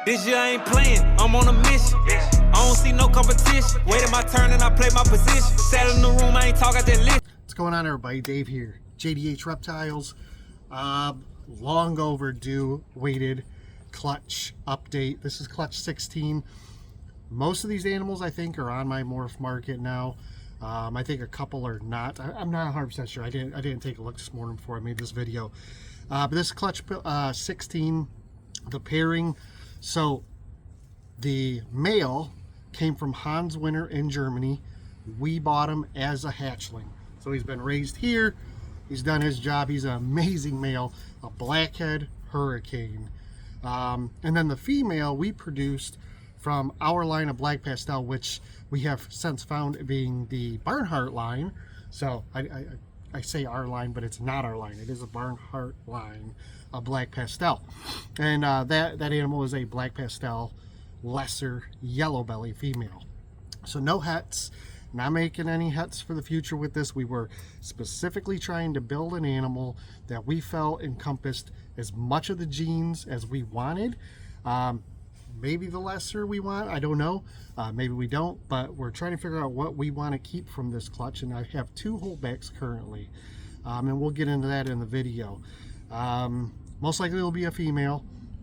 This year I ain't playing, I'm on a mission. I don't see no competition. Waiting my turn and I play my position. Sat in the room, I ain't talk at that list. What's going on, everybody? Dave here, JDH Reptiles. Long overdue, waited clutch update. This is clutch 16. Most of these animals, I think, are on my Morph Market now. I think a couple are not. I'm not 100% sure. I didn't take a look this morning before I made this video. But this clutch 16, the pairing. So the male came from Hans Winter in Germany. We bought him as a hatchling. So he's been raised here. He's done his job. He's an amazing male, a blackhead hurricane. And then the female we produced from our line of black pastel, which we have since found being the Barnhart line. So I say our line, but it's not our line. It is a Barnhart line of black pastel. And that animal is a black pastel lesser yellow belly female. So no hets, not making any hets for the future with this. We were specifically trying to build an animal that we felt encompassed as much of the genes as we wanted. Maybe the lesser we want, I don't know. Maybe we don't, but we're trying to figure out what we want to keep from this clutch. And I have 2 holdbacks currently, and we'll get into that in the video. Most likely it'll be a female.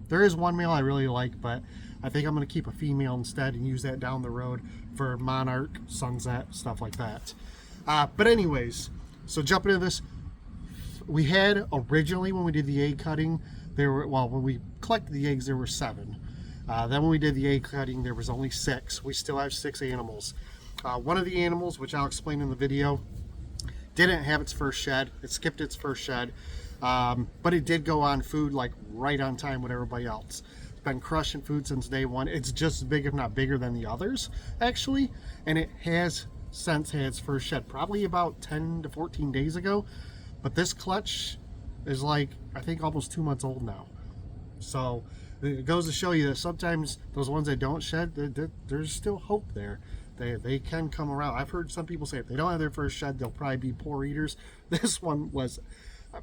There is one male I really like, but I think I'm going to keep a female instead and use that down the road for monarch, sunset, stuff like that. But anyways, so jumping into this, we had originally, when we did the egg cutting, there were, well, when we collected the eggs, there were 7. Then when we did the egg cutting, there was only 6. We still have 6 animals. One of the animals, which I'll explain in the video, didn't have its first shed. It skipped its first shed. But it did go on food like right on time with everybody else. It's been crushing food since day one. It's just as big, if not bigger, than the others, actually. And it has since had its first shed, probably about 10 to 14 days ago. But this clutch is like, I think, almost 2 months old now. So it goes to show you that sometimes those ones that don't shed, there's still hope there. They can come around. I've heard some people say if they don't have their first shed, they'll probably be poor eaters. This one was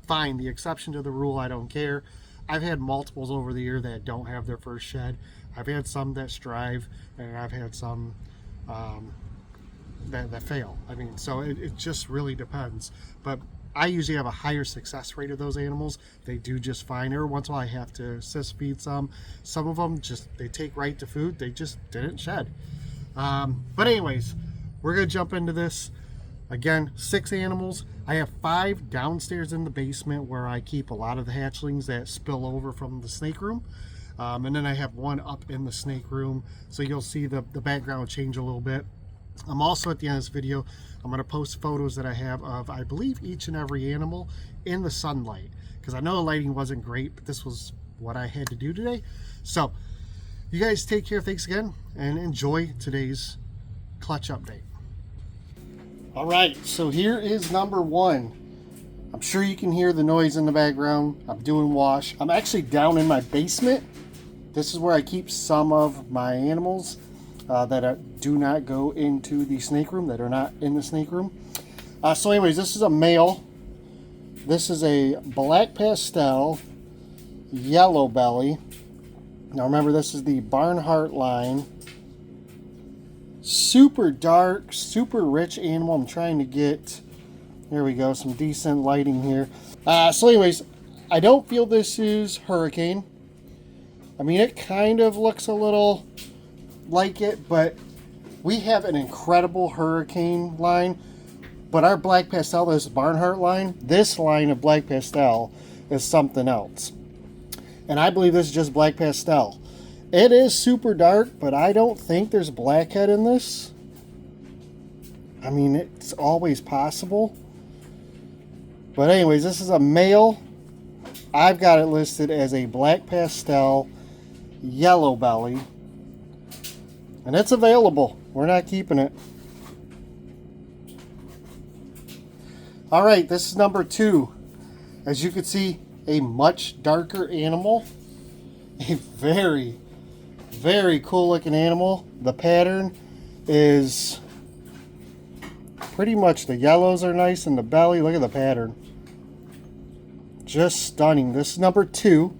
fine, the exception to the rule. I don't care. I've had multiples over the year that don't have their first shed. I've had some that strive, and I've had some that fail. I mean, so it just really depends. But I usually have a higher success rate of those animals. They do just fine. Every once in a while I have to assist feed some. Some of them just, they take right to food. They just didn't shed. But anyways, we're gonna jump into this. Again, 6 animals. I have 5 downstairs in the basement where I keep a lot of the hatchlings that spill over from the snake room. And then I have 1 up in the snake room. So you'll see the background change a little bit. I'm also, at the end of this video, I'm going to post photos that I have of, I believe, each and every animal in the sunlight. Because I know the lighting wasn't great, but this was what I had to do today. So, you guys take care. Thanks again, and enjoy today's clutch update. Alright, so here is number 1. I'm sure you can hear the noise in the background. I'm doing wash. I'm actually down in my basement. This is where I keep some of my animals that do not go into the snake room, that are not in the snake room. So anyways, this is a male. This is a black pastel yellow belly. Now remember, this is the Barnhart line. Super dark, super rich animal. I'm trying to get, there we go, some decent lighting here. So anyways, I don't feel this is hurricane. I mean, it kind of looks a little like it, but we have an incredible hurricane line. But our black pastel, this Barnhart line, this line of black pastel is something else. And I believe this is just black pastel. It is super dark, but I don't think there's blackhead in this. I mean, it's always possible. But anyways, this is a male. I've got it listed as a black pastel yellow belly. And it's available. We're not keeping it. Alright, this is number 2. As you can see, a much darker animal. A very, very cool looking animal. The pattern is pretty much, the yellows are nice and the belly, look at the pattern. Just stunning. This is number 2.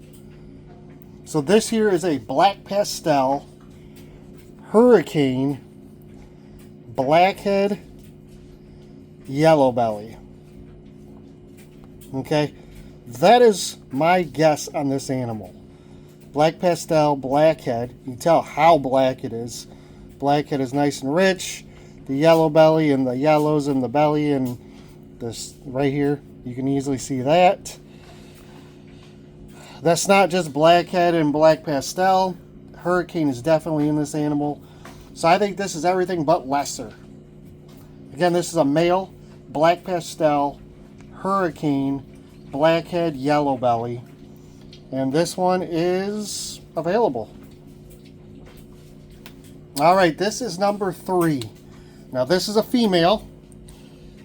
So this here is a black pastel, hurricane, blackhead, yellow belly. Okay, that is my guess on this animal. Black pastel, blackhead. You can tell how black it is. Blackhead is nice and rich. The yellow belly and the yellows in the belly and this right here, you can easily see that. That's not just blackhead and black pastel. Hurricane is definitely in this animal. So I think this is everything but lesser. Again, this is a male, black pastel, hurricane, blackhead, yellow belly. And this one is available. All right, this is number 3. Now this is a female.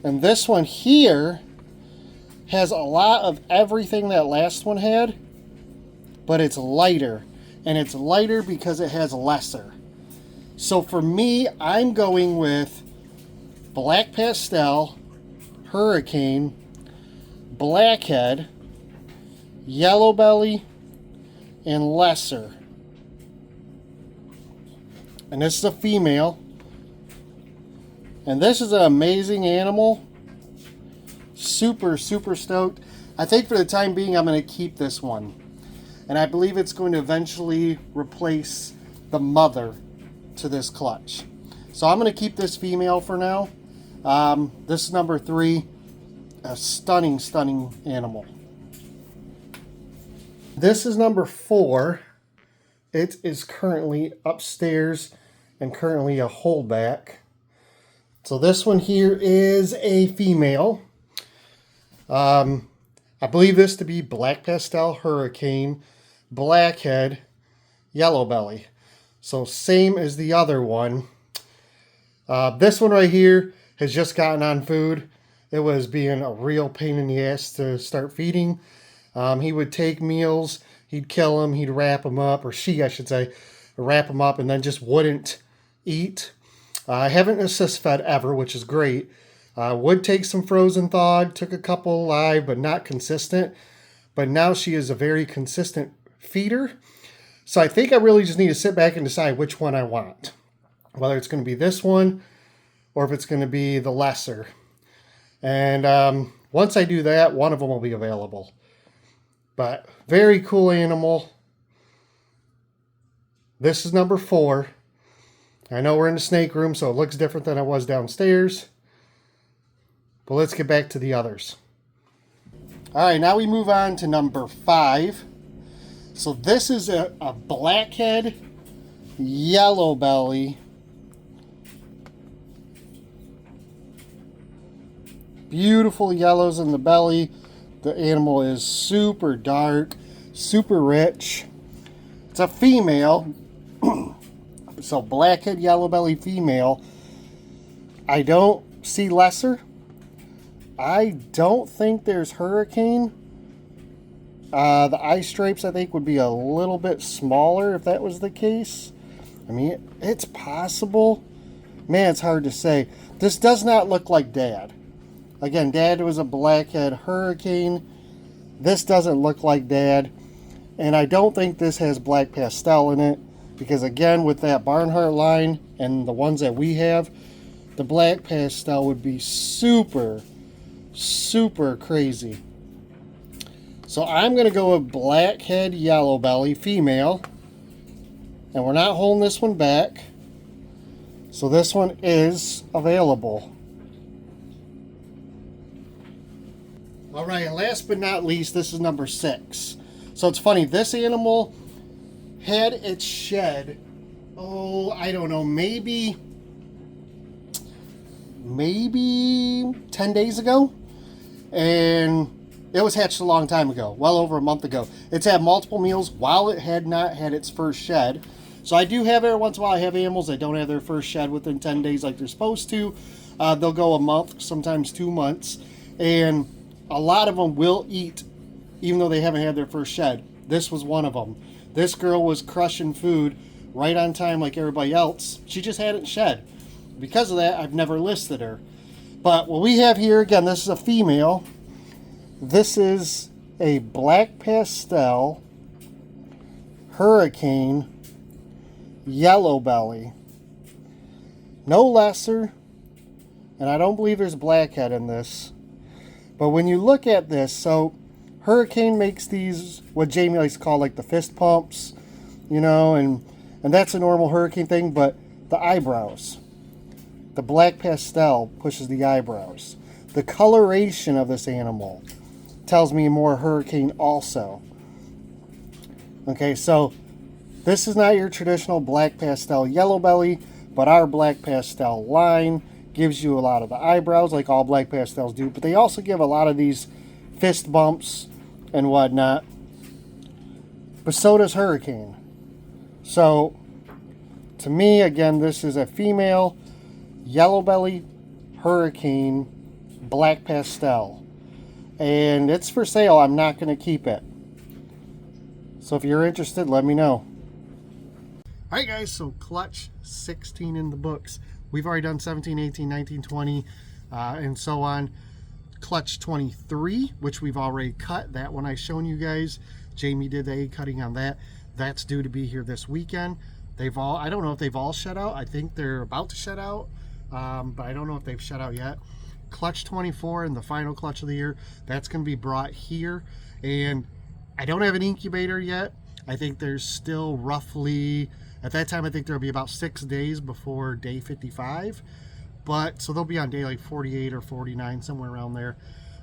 And this one here has a lot of everything that last one had, but it's lighter. And it's lighter because it has lesser. So for me, I'm going with black pastel, hurricane, blackhead, yellow belly, and lesser. And this is a female. And this is an amazing animal. Super, super stoked. I think for the time being, I'm going to keep this one. And I believe it's going to eventually replace the mother to this clutch. So I'm going to keep this female for now. This is number 3. A stunning, stunning animal. This is number 4. It is currently upstairs and currently a holdback. So this one here is a female. I believe this to be black pastel, hurricane, blackhead, yellow belly. So same as the other one. This one right here has just gotten on food. It was being a real pain in the ass to start feeding. He would take meals, he'd kill them, he'd wrap them up, or she, I should say, wrap them up and then just wouldn't eat. I haven't assist fed ever, which is great. Would take some frozen thawed, took a couple live, but not consistent. But now she is a very consistent feeder. So I think I really just need to sit back and decide which one I want. Whether it's going to be this one or if it's going to be the lesser. And once I do that, one of them will be available. But very cool animal. This is number 4. I know we're in the snake room, so it looks different than it was downstairs. But let's get back to the others. All right, now we move on to number 5. So this is a blackhead, yellow belly, beautiful yellows in the belly. The animal is super dark, super rich. It's a female. So blackhead, yellow belly, female. I don't see lesser. I don't think there's hurricane. The eye stripes, I think, would be a little bit smaller if that was the case. I mean, it's possible. Man, it's hard to say. This does not look like Dad. Again, Dad was a blackhead hurricane. This doesn't look like Dad. And I don't think this has black pastel in it. Because again, with that Barnhart line and the ones that we have, the black pastel would be super, super crazy. So I'm going to go with blackhead, yellow belly, female. And we're not holding this one back. So this one is available. All right, and last but not least, this is number 6. So it's funny, this animal had its shed, I don't know, maybe 10 days ago. And it was hatched a long time ago, well over a month ago. It's had multiple meals while it had not had its first shed. So I do have every once in a while, I have animals that don't have their first shed within 10 days like they're supposed to. They'll go a month, sometimes 2 months. And a lot of them will eat even though they haven't had their first shed. This was one of them. This girl was crushing food right on time like everybody else. She just hadn't shed. Because of that, I've never listed her. But what we have here, again, this is a female. This is a black pastel, Hurricane Yellow Belly. No lesser, and I don't believe there's blackhead in this. But when you look at this, so Hurricane makes these, what Jamie likes to call like the fist pumps, you know, and that's a normal Hurricane thing, but the eyebrows. The black pastel pushes the eyebrows. The coloration of this animal tells me more Hurricane also. Okay, so this is not your traditional black pastel yellow belly, but our black pastel line gives you a lot of the eyebrows like all black pastels do, but they also give a lot of these fist bumps and whatnot. But so does Hurricane. So to me, again, this is a female yellow belly Hurricane black pastel, and it's for sale. I'm not going to keep it. So if you're interested, let me know. Alright guys, so clutch 16 in the books. We've already done 17, 18, 19, 20, and so on. Clutch 23, which we've already cut. That one I shown you guys. Jamie did the egg cutting on that. That's due to be here this weekend. They've all, I don't know if they've all shed out. I think they're about to shed out, but I don't know if they've shed out yet. Clutch 24 and the final clutch of the year, that's going to be brought here. And I don't have an incubator yet. I think there's still roughly, at that time I think there'll be about 6 days before day 55. But so they'll be on day like 48 or 49, somewhere around there.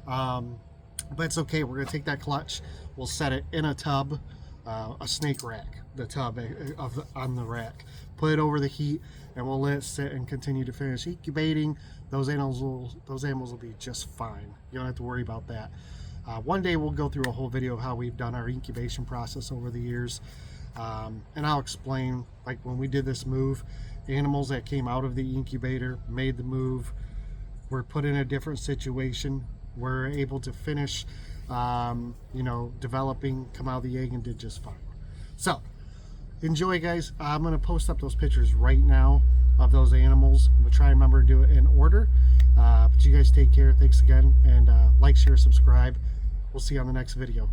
But it's okay. We're going to take that clutch. We'll set it in a tub, a snake rack, the tub on the rack. Put it over the heat, and we'll let it sit and continue to finish incubating. Those animals will be just fine. You don't have to worry about that. One day we'll go through a whole video of how we've done our incubation process over the years. And I'll explain, like when we did this move, animals that came out of the incubator, made the move, were put in a different situation, were able to finish, you know, developing, come out of the egg, and did just fine. So, enjoy guys. I'm going to post up those pictures right now of those animals. I'm going to try and remember to do it in order. But you guys take care. Thanks again. And like, share, subscribe. We'll see you on the next video.